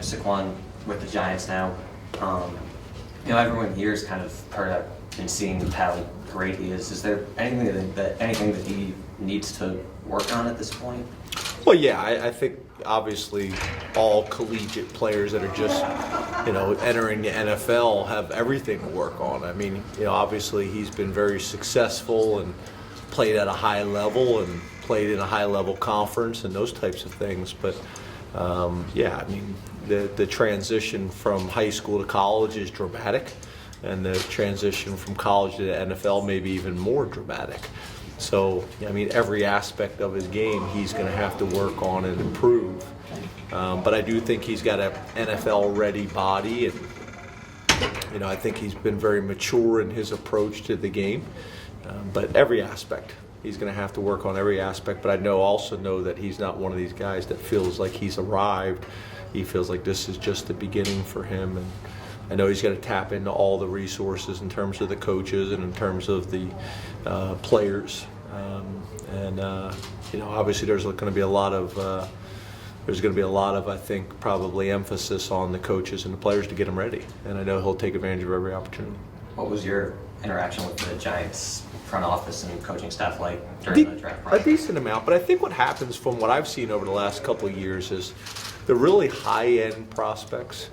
Saquon with the Giants now. Everyone here has kind of heard of and seen how great he is. Is there anything that he needs to work on at this point? Well, yeah, I think obviously all collegiate players that are just, entering the NFL have everything to work on. I mean, obviously he's been very successful and played at a high level and played in a high-level conference and those types of things. But, the transition from high school to college is dramatic, and the transition from college to the NFL may be even more dramatic. So, every aspect of his game he's going to have to work on and improve. But I do think he's got an NFL-ready body, and, I think he's been very mature in his approach to the game. But every aspect, he's going to have to work on every aspect. But I also know that he's not one of these guys that feels like he's arrived. He feels like this is just the beginning for him. And I know he's got to tap into all the resources in terms of the coaches and in terms of the players. Obviously there's going to be a lot of I think, probably emphasis on the coaches and the players to get them ready. And I know he'll take advantage of every opportunity. What was your interaction with the Giants front office and coaching staff like during the draft process? A decent amount, but I think what happens from what I've seen over the last couple of years is the really high-end prospects,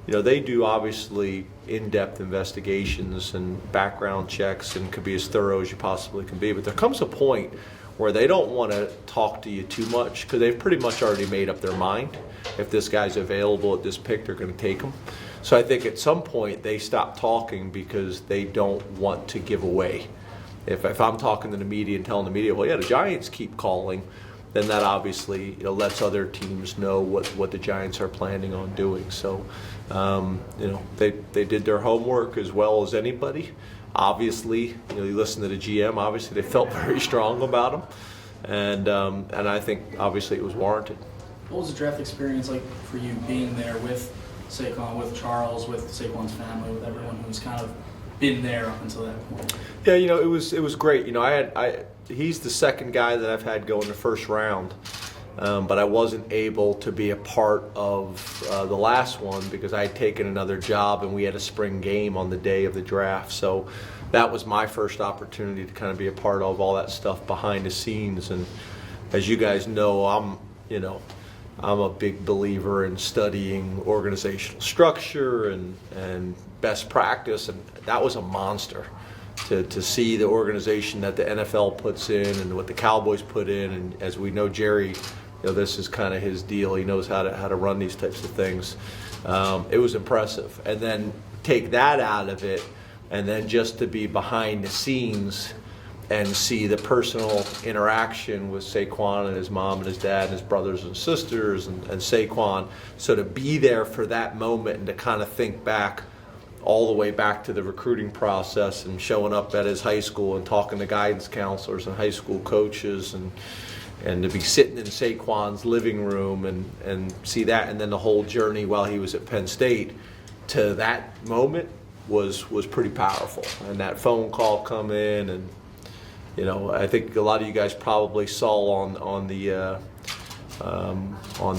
they do obviously in-depth investigations and background checks and could be as thorough as you possibly can be, but there comes a point where they don't want to talk to you too much because they've pretty much already made up their mind. If this guy's available at this pick, they're going to take him. So I think at some point they stop talking because they don't want to give away. If I'm talking to the media and telling the media, well, yeah, the Giants keep calling, then that obviously lets other teams know what the Giants are planning on doing. So, they did their homework as well as anybody. Obviously, you listen to the GM. Obviously, they felt very strong about him, and I think obviously it was warranted. What was the draft experience like for you, being there with Saquon, with Charles, with Saquon's family, with everyone who's kind of been there up until that point? Yeah, it was great. He's the second guy that I've had go in the first round, but I wasn't able to be a part of the last one because I had taken another job and we had a spring game on the day of the draft. So that was my first opportunity to kind of be a part of all that stuff behind the scenes. And as you guys know, I'm a big believer in studying organizational structure and best practice, and that was a monster to see the organization that the NFL puts in and what the Cowboys put in. And as we know, Jerry, this is kind of his deal. He knows how to run these types of things. It was impressive. And then take that out of it, and then just to be behind the scenes and see the personal interaction with Saquon and his mom and his dad and his brothers and sisters and Saquon. So to be there for that moment and to kind of think back all the way back to the recruiting process and showing up at his high school and talking to guidance counselors and high school coaches and to be sitting in Saquon's living room and see that, and then the whole journey while he was at Penn State to that moment was pretty powerful. And that phone call come in, and I think a lot of you guys probably saw on the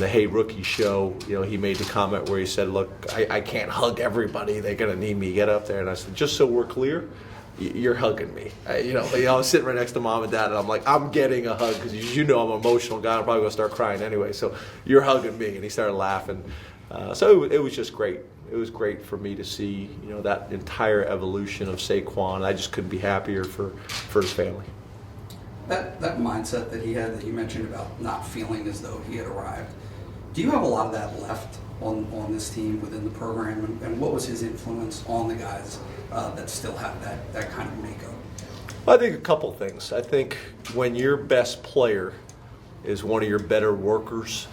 Hey Rookie show, he made the comment where he said, look, I can't hug everybody. They're going to need me to get up there. And I said, just so we're clear, you're hugging me. I was sitting right next to mom and dad, and I'm like, I'm getting a hug because I'm an emotional guy. I'm probably going to start crying anyway. So you're hugging me. And he started laughing. So it was just great. It was great for me to see, that entire evolution of Saquon. I just couldn't be happier for his family. That mindset that he had that you mentioned about not feeling as though he had arrived, do you have a lot of that left on this team within the program? And what was his influence on the guys that still have that kind of makeup? I think a couple things. I think when your best player is one of your better workers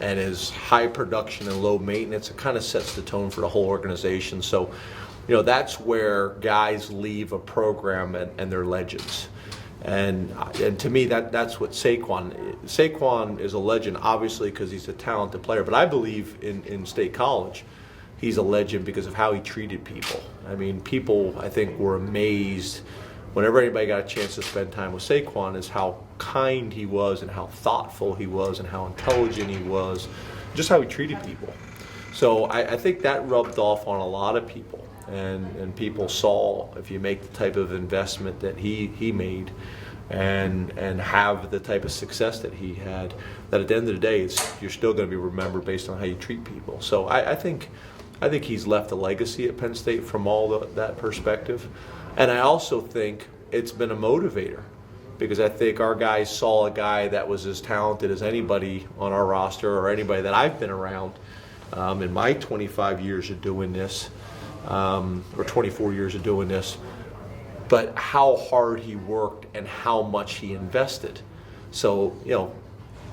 and is high production and low maintenance, it kind of sets the tone for the whole organization. So, that's where guys leave a program and they're legends. And to me, that's what Saquon is a legend, obviously, because he's a talented player. But I believe in State College, he's a legend because of how he treated people. I mean, people, I think, were amazed whenever anybody got a chance to spend time with Saquon is how kind he was and how thoughtful he was and how intelligent he was, just how he treated people. So I think that rubbed off on a lot of people, and people saw if you make the type of investment that he made, and have the type of success that he had, that at the end of the day, you're still going to be remembered based on how you treat people. So I think he's left a legacy at Penn State from all that perspective, and I also think it's been a motivator, because I think our guys saw a guy that was as talented as anybody on our roster or anybody that I've been around in my 25 years of doing this, or 24 years of doing this, but how hard he worked and how much he invested. So,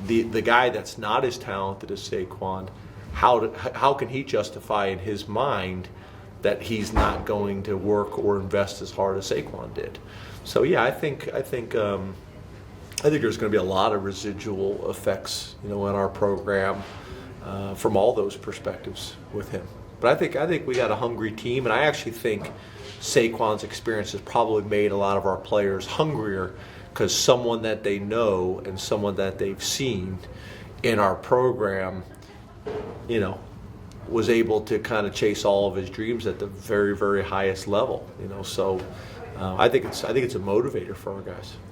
the guy that's not as talented as Saquon, how can he justify in his mind that he's not going to work or invest as hard as Saquon did? So yeah, I think there's going to be a lot of residual effects, in our program from all those perspectives with him. But I think we got a hungry team, and I actually think Saquon's experience has probably made a lot of our players hungrier, because someone that they know and someone that they've seen in our program, was able to kind of chase all of his dreams at the very, very highest level. So I think it's a motivator for our guys.